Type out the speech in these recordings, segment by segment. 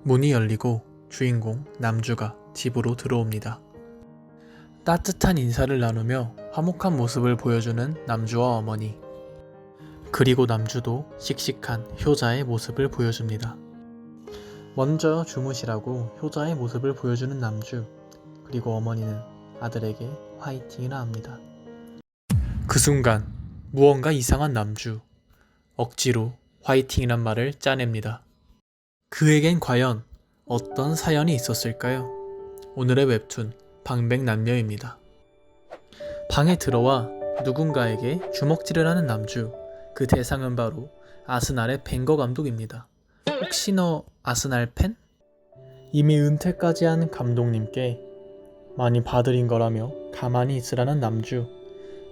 문이 열리고 주인공 남주가 집으로 들어옵니다. 따뜻한 인사를 나누며 화목한 모습을 보여주는 남주와 어머니. 그리고 남주도 씩씩한 효자의 모습을 보여줍니다. 먼저 주무시라고 효자의 모습을 보여주는 남주. 그리고 어머니는 아들에게 화이팅이라 합니다. 그 순간 무언가 이상한 남주. 억지로 화이팅이란 말을 짜냅니다. 그에겐 과연 어떤 사연이 있었을까요? 오늘의 웹툰 방백남녀입니다. 방에 들어와 누군가에게 주먹질을 하는 남주. 그 대상은 바로 아스날의 벵거 감독입니다. 혹시 너 아스날 팬? 이미 은퇴까지 한 감독님께 많이 봐드린 거라며 가만히 있으라는 남주.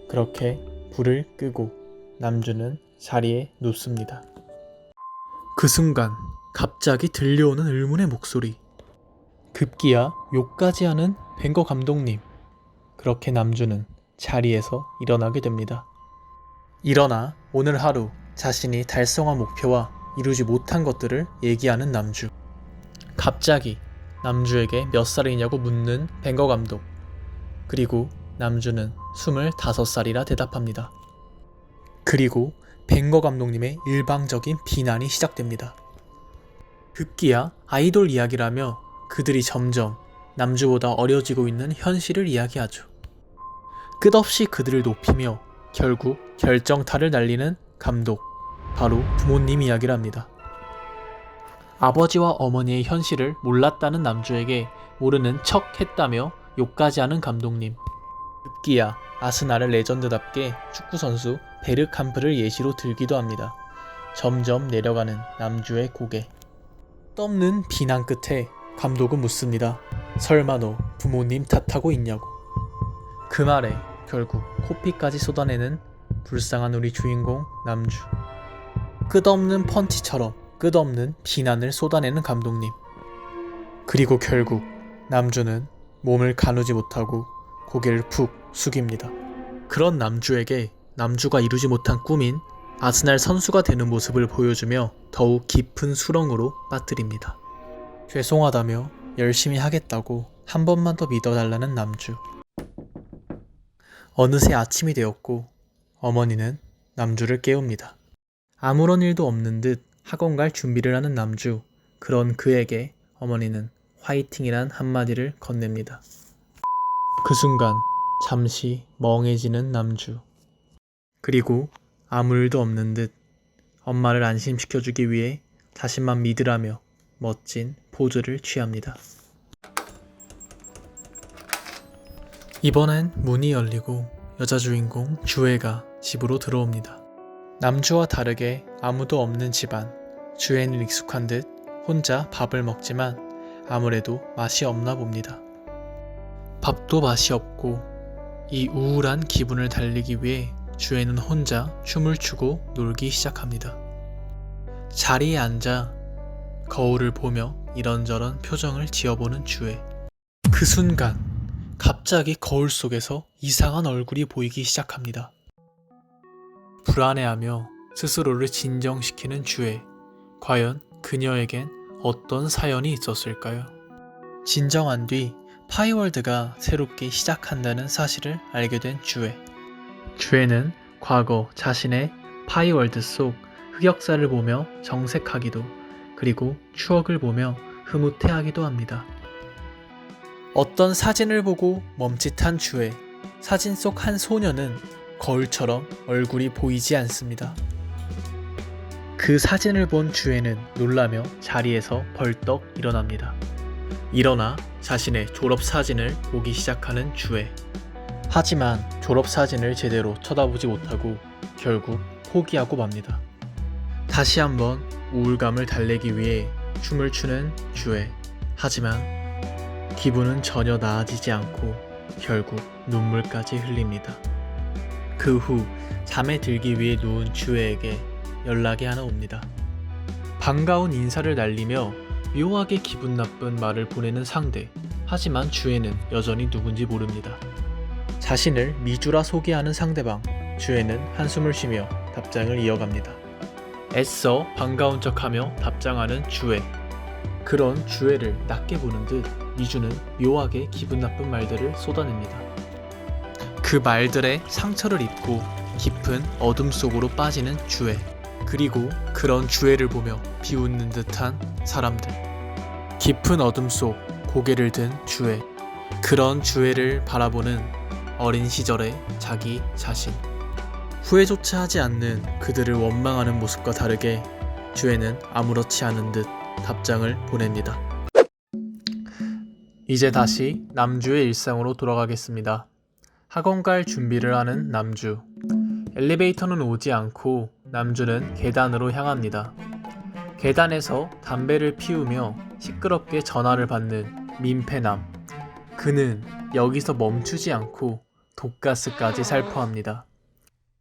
그렇게 불을 끄고 남주는 자리에 눕습니다. 그 순간 갑자기 들려오는 의문의 목소리. 급기야 욕까지 하는 벵거 감독님. 그렇게 남주는 자리에서 일어나게 됩니다. 일어나 오늘 하루 자신이 달성한 목표와 이루지 못한 것들을 얘기하는 남주. 갑자기 남주에게 몇 살이냐고 묻는 벵거 감독. 그리고 남주는 25살이라 대답합니다. 그리고 벵거 감독님의 일방적인 비난이 시작됩니다. 급기야 아이돌 이야기라며 그들이 점점 남주보다 어려지고 있는 현실을 이야기하죠. 끝없이 그들을 높이며 결국 결정타를 날리는 감독, 바로 부모님 이야기를 합니다. 아버지와 어머니의 현실을 몰랐다는 남주에게 모르는 척 했다며 욕까지 하는 감독님. 급기야 아스날을 레전드답게 축구선수 베르캄프를 예시로 들기도 합니다. 점점 내려가는 남주의 고개. 떠없는 비난 끝에 감독은 묻습니다. 설마 너 부모님 탓하고 있냐고. 그 말에 결국 코피까지 쏟아내는 불쌍한 우리 주인공 남주. 끝없는 펀치처럼 끝없는 비난을 쏟아내는 감독님. 그리고 결국 남주는 몸을 가누지 못하고 고개를 푹 숙입니다. 그런 남주에게 남주가 이루지 못한 꿈인 아스날 선수가 되는 모습을 보여주며 더욱 깊은 수렁으로 빠뜨립니다. 죄송하다며 열심히 하겠다고 한 번만 더 믿어달라는 남주. 어느새 아침이 되었고 어머니는 남주를 깨웁니다. 아무런 일도 없는 듯 학원 갈 준비를 하는 남주. 그런 그에게 어머니는 화이팅이란 한마디를 건넵니다. 그 순간 잠시 멍해지는 남주. 그리고 아무 일도 없는 듯 엄마를 안심시켜주기 위해 자신만 믿으라며 멋진 포즈를 취합니다. 이번엔 문이 열리고 여자 주인공 주애가 집으로 들어옵니다. 남주와 다르게 아무도 없는 집안. 주애는 익숙한 듯 혼자 밥을 먹지만 아무래도 맛이 없나 봅니다. 밥도 맛이 없고 이 우울한 기분을 달래기 위해 주애는 혼자 춤을 추고 놀기 시작합니다. 자리에 앉아 거울을 보며 이런저런 표정을 지어보는 주애. 그 순간 갑자기 거울 속에서 이상한 얼굴이 보이기 시작합니다. 불안해하며 스스로를 진정시키는 주애. 과연 그녀에겐 어떤 사연이 있었을까요? 진정한 뒤 파이월드가 새롭게 시작한다는 사실을 알게 된 주애. 주애는 과거 자신의 파이월드 속 흑역사를 보며 정색하기도, 그리고 추억을 보며 흐뭇해하기도 합니다. 어떤 사진을 보고 멈칫한 주애. 사진 속 한 소녀는 거울처럼 얼굴이 보이지 않습니다. 그 사진을 본 주애는 놀라며 자리에서 벌떡 일어납니다. 일어나 자신의 졸업사진을 보기 시작하는 주애. 하지만 졸업사진을 제대로 쳐다보지 못하고 결국 포기하고 맙니다. 다시 한번 우울감을 달래기 위해 춤을 추는 주애. 하지만 기분은 전혀 나아지지 않고 결국 눈물까지 흘립니다. 그 후 잠에 들기 위해 누운 주애에게 연락이 하나 옵니다. 반가운 인사를 날리며 묘하게 기분 나쁜 말을 보내는 상대. 하지만 주애는 여전히 누군지 모릅니다. 자신을 미주라 소개하는 상대방. 주애는 한숨을 쉬며 답장을 이어갑니다. 애써 반가운 척하며 답장하는 주애. 그런 주애를 낮게 보는 듯 미주는 묘하게 기분 나쁜 말들을 쏟아냅니다. 그 말들에 상처를 입고 깊은 어둠 속으로 빠지는 주애, 그리고 그런 주애를 보며 비웃는 듯한 사람들. 깊은 어둠 속 고개를 든 주애, 그런 주애를 바라보는 어린 시절의 자기 자신. 후회조차 하지 않는 그들을 원망하는 모습과 다르게 주애는 아무렇지 않은 듯 답장을 보냅니다. 이제 다시 남주의 일상으로 돌아가겠습니다. 학원 갈 준비를 하는 남주. 엘리베이터는 오지 않고 남주는 계단으로 향합니다. 계단에서 담배를 피우며 시끄럽게 전화를 받는 민폐남. 그는 여기서 멈추지 않고 독가스까지 살포합니다.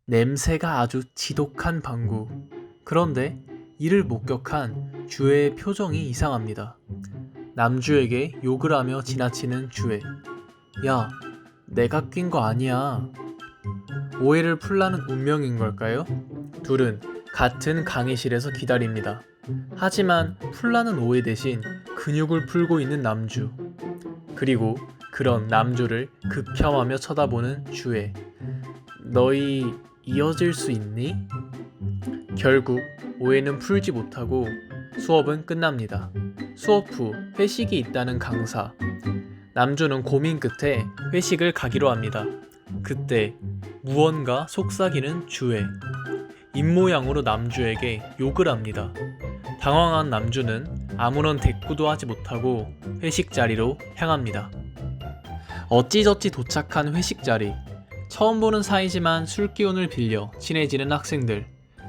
냄새가 아주 지독한 방구. 그런데 이를 목격한 주애의 표정이 이상합니다. 남주에게 욕을 하며 지나치는 주애. 야, 내가 낀 거 아니야. 오해를 풀라는 운명인 걸까요? 둘은 같은 강의실에서 기다립니다. 하지만 풀라는 오해 대신 근육을 풀고 있는 남주. 그리고 그런 남주를 극혐하며 쳐다보는 주애. 너희 이어질 수 있니? 결국 오해는 풀지 못하고 수업은 끝납니다. 수업 후 회식이 있다는 강사. 남주는 고민 끝에 회식을 가기로 합니다. 그때 무언가 속삭이는 주애. 입모양으로 남주에게 욕을 합니다. 당황한 남주는 아무런 대꾸도 하지 못하고 회식 자리로 향합니다. 어찌저찌 도착한 회식 자리. 처음 보는 사이지만 술 기운을 빌려 친해지는 학생들.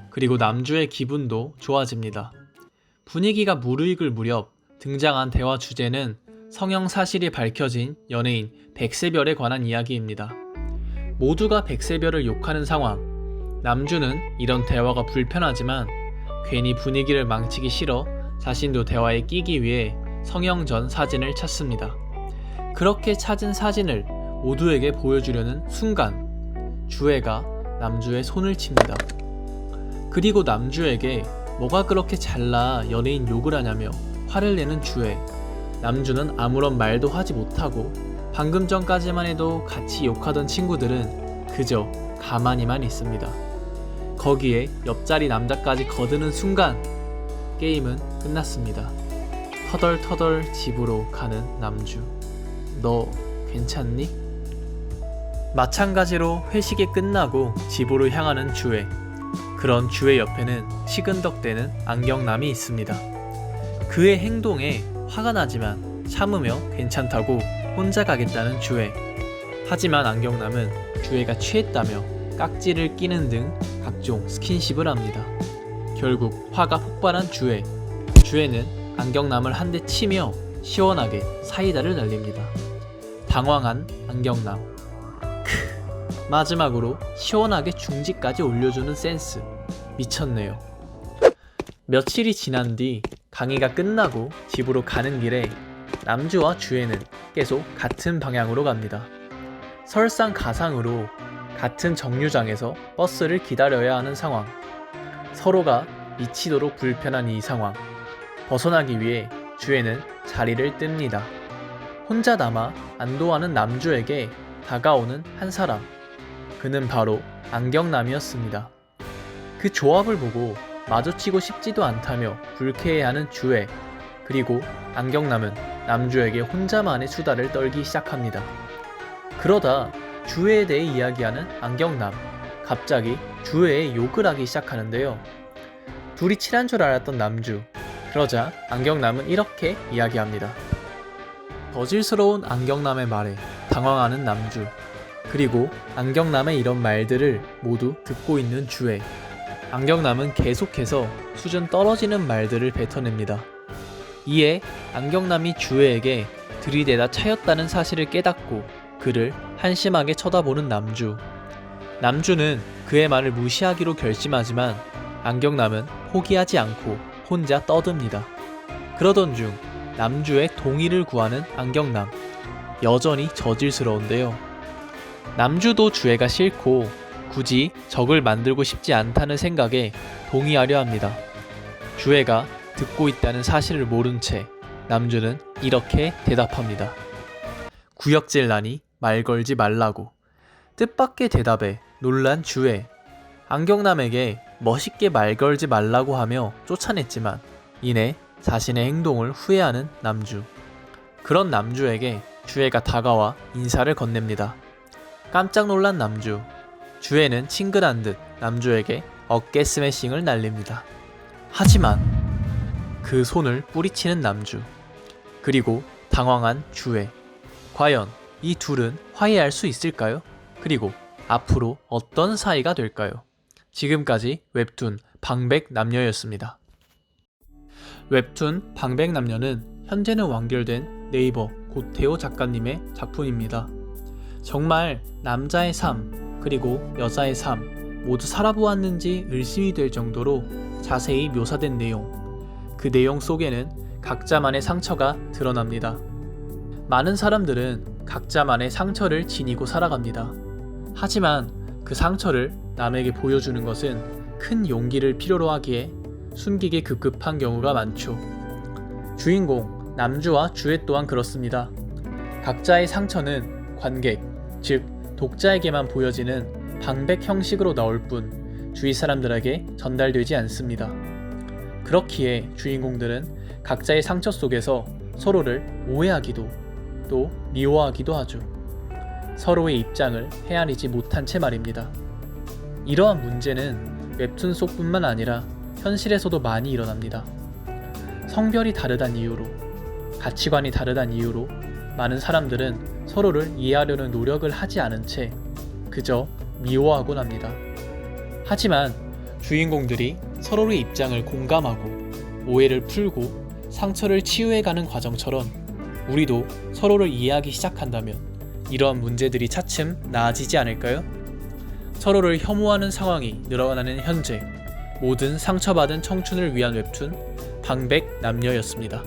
그리고 남주의 기분도 좋아집니다. 분위기가 무르익을 무렵 등장한 대화 주제는 성형 사실이 밝혀진 연예인 백세별에 관한 이야기입니다. 모두가 백세별을 욕하는 상황. 남주는 이런 대화가 불편하지만 괜히 분위기를 망치기 싫어 자신도 대화에 끼기 위해 성형 전 사진을 찾습니다. 그렇게 찾은 사진을 모두에게 보여주려는 순간 주애가 남주의 손을 칩니다. 그리고 남주에게 뭐가 그렇게 잘나 연예인 욕을 하냐며 화를 내는 주애. 남주는 아무런 말도 하지 못하고 방금 전까지만 해도 같이 욕하던 친구들은 그저 가만히만 있습니다. 거기에 옆자리 남자까지 거드는 순간 게임은 끝났습니다. 터덜터덜 집으로 가는 남주. 너 괜찮니? 마찬가지로 회식이 끝나고 집으로 향하는 주애. 그런 주애 옆에는 시근덕대는 안경남이 있습니다. 그의 행동에 화가 나지만 참으며 괜찮다고 혼자 가겠다는 주애. 하지만 안경남은 주애가 취했다며 깍지를 끼는 등 각종 스킨십을 합니다. 결국 화가 폭발한 주애. 주애는 안경남을 한 대 치며 시원하게 사이다를 날립니다. 당황한 안경남. 마지막으로 시원하게 중지까지 올려주는 센스. 미쳤네요. 며칠이 지난 뒤 강의가 끝나고 집으로 가는 길에 남주와 주애는 계속 같은 방향으로 갑니다. 설상가상으로 같은 정류장에서 버스를 기다려야 하는 상황. 서로가 미치도록 불편한 이 상황. 벗어나기 위해 주애는 자리를 뜹니다. 혼자 남아 안도하는 남주에게 다가오는 한 사람. 그는 바로 안경남이었습니다. 그 조합을 보고 마주치고 싶지도 않다며 불쾌해하는 주애. 그리고 안경남은 남주에게 혼자만의 수다를 떨기 시작합니다. 그러다 주애에 대해 이야기하는 안경남. 갑자기 주애에 욕을 하기 시작하는데요. 둘이 친한 줄 알았던 남주. 그러자 안경남은 이렇게 이야기합니다. 거질스러운 안경남의 말에 당황하는 남주. 그리고 안경남의 이런 말들을 모두 듣고 있는 주애. 안경남은 계속해서 수준 떨어지는 말들을 뱉어냅니다. 이에 안경남이 주애에게 들이대다 차였다는 사실을 깨닫고 그를 한심하게 쳐다보는 남주. 남주는 그의 말을 무시하기로 결심하지만 안경남은 포기하지 않고 혼자 떠듭니다. 그러던 중 남주의 동의를 구하는 안경남. 여전히 저질스러운데요. 남주도 주애가 싫고 굳이 적을 만들고 싶지 않다는 생각에 동의하려 합니다. 주애가 듣고 있다는 사실을 모른 채 남주는 이렇게 대답합니다. 구역질라니 말 걸지 말라고. 뜻밖의 대답에 놀란 주애. 안경남에게 멋있게 말 걸지 말라고 하며 쫓아냈지만 이내 자신의 행동을 후회하는 남주. 그런 남주에게 주애가 다가와 인사를 건넵니다. 깜짝 놀란 남주. 주애는 친근한 듯 남주에게 어깨 스매싱을 날립니다. 하지만 그 손을 뿌리치는 남주. 그리고 당황한 주애. 과연 이 둘은 화해할 수 있을까요? 그리고 앞으로 어떤 사이가 될까요? 지금까지 웹툰 방백남녀였습니다. 웹툰 방백남녀는 현재는 완결된 네이버 고태호 작가님의 작품입니다. 정말 남자의 삶 그리고 여자의 삶 모두 살아보았는지 의심이 될 정도로 자세히 묘사된 내용. 그 내용 속에는 각자만의 상처가 드러납니다. 많은 사람들은 각자만의 상처를 지니고 살아갑니다. 하지만 그 상처를 남에게 보여주는 것은 큰 용기를 필요로 하기에 숨기기 급급한 경우가 많죠. 주인공 남주와 주애 또한 그렇습니다. 각자의 상처는 관객, 즉 독자에게만 보여지는 방백 형식으로 나올 뿐 주위 사람들에게 전달되지 않습니다. 그렇기에 주인공들은 각자의 상처 속에서 서로를 오해하기도 또 미워하기도 하죠. 서로의 입장을 헤아리지 못한 채 말입니다. 이러한 문제는 웹툰 속뿐만 아니라 현실에서도 많이 일어납니다. 성별이 다르단 이유로, 가치관이 다르단 이유로 많은 사람들은 서로를 이해하려는 노력을 하지 않은 채 그저 미워하곤 합니다. 하지만 주인공들이 서로의 입장을 공감하고 오해를 풀고 상처를 치유해가는 과정처럼 우리도 서로를 이해하기 시작한다면 이러한 문제들이 차츰 나아지지 않을까요? 서로를 혐오하는 상황이 늘어나는 현재, 모든 상처받은 청춘을 위한 웹툰 방백남녀였습니다.